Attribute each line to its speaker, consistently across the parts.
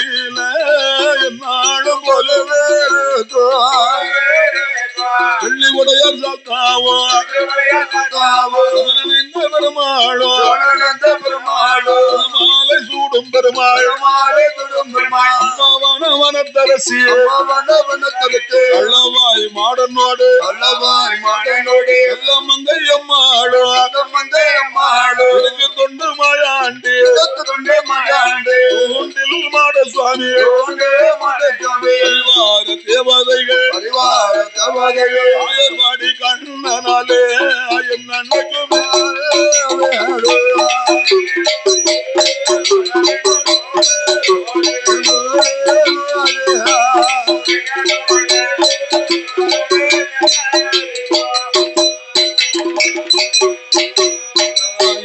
Speaker 1: மதியில என்னாலும் போலவே வெள்ளி உடையார் சாத்தாவோ பெருமாளோ மாலை சூடும் பெருமாள் அம்மாவான வனத்தரசி அல்லவாய் மாடனோடு எல்லாம் மங்கையம்மாளோ எனக்கு தொண்டு மாயாண்டி ஒன்றில் மாட சுவாமி தேவதைகள் ஆயர்வாடி கண்ணனாலே என் அன்னைக்கு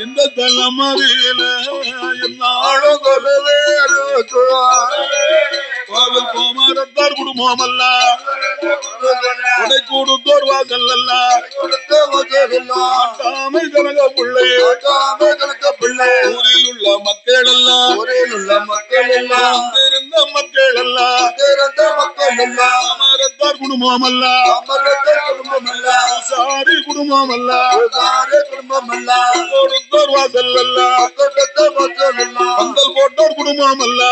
Speaker 1: இந்த தலைமறையில என்னாலும் கோவில் கோமாரத்தார் குடும்பம் அல்ல உடை கூடுத்தோர் வாசல் அல்ல ஆட்டாமை கனக பிள்ளை ஊரில் உள்ள மக்கள் எல்லாம் இருந்த மக்கள் எல்லாம் அமரத்தார் குடும்பம் அல்ல சாரி குடும்பம் அல்ல கொடுத்தோர் வாசல் அல்ல பந்தல் போட்டோர் குடும்பம் அல்ல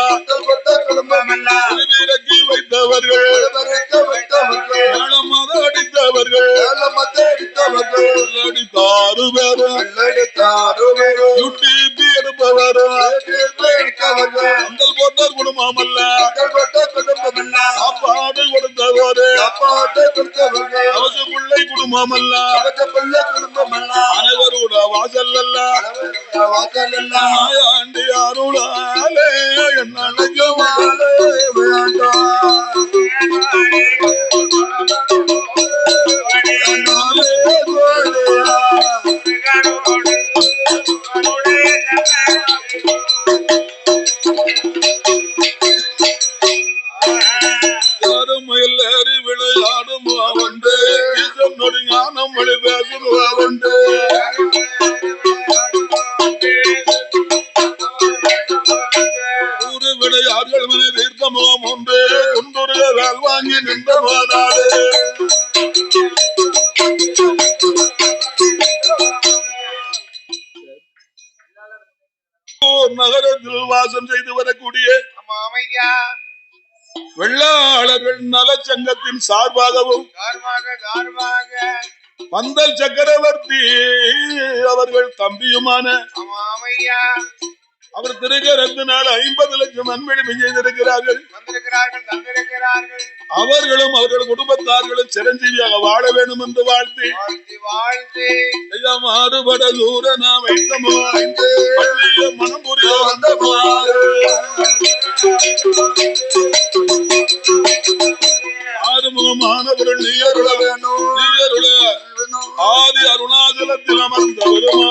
Speaker 1: வீரக்கி வைத்தவர்கள் அடித்தவர்கள் அடித்தாறு பேரும் யூடிபி எடுப்பவரும் பந்தல் போட்டோர் குடும்பம் அல்ல சாப்பாடு கொடுத்தவரு அவசு பிள்ளை குடும்பம் அல்ல அனைவரோட வாசல் அல்ல ஆண்டி அருளாலே என்ன மயிலேறி விளையாடும் அவண்டு ஞானம் மொழி பேசுவாருண்டு ஊரு விளையாடுகள் மனை தீர்த்த முகம் உண்டு குண்டுரையால் வாங்கி நின்ற போதாது நகரத்தில் வாசம் செய்து வரக்கூடிய வெள்ளாளர்கள் நலச்சங்கத்தின் சார்பாகவும் பந்தல் சக்கரவர்த்தி அவர்கள் தம்பியுமான அவர் திருக்கரத்தினால் 50 லட்சம் நன்மணி செய்திருக்கிறார்கள். அவர்களும் அவர்கள் குடும்பத்தார்களும் சிரஞ்சீவியாக வாழ வேண்டும் என்று வாழ்த்தி மாறுபட தூர நாம் வைத்தமோ மனம் புரிய வந்தமோ ஆறுமுகமானவர்கள் நீயருள வேணும். நீயருள ஆதி அருணாச்சலத்தில் அமர்ந்த பெருமா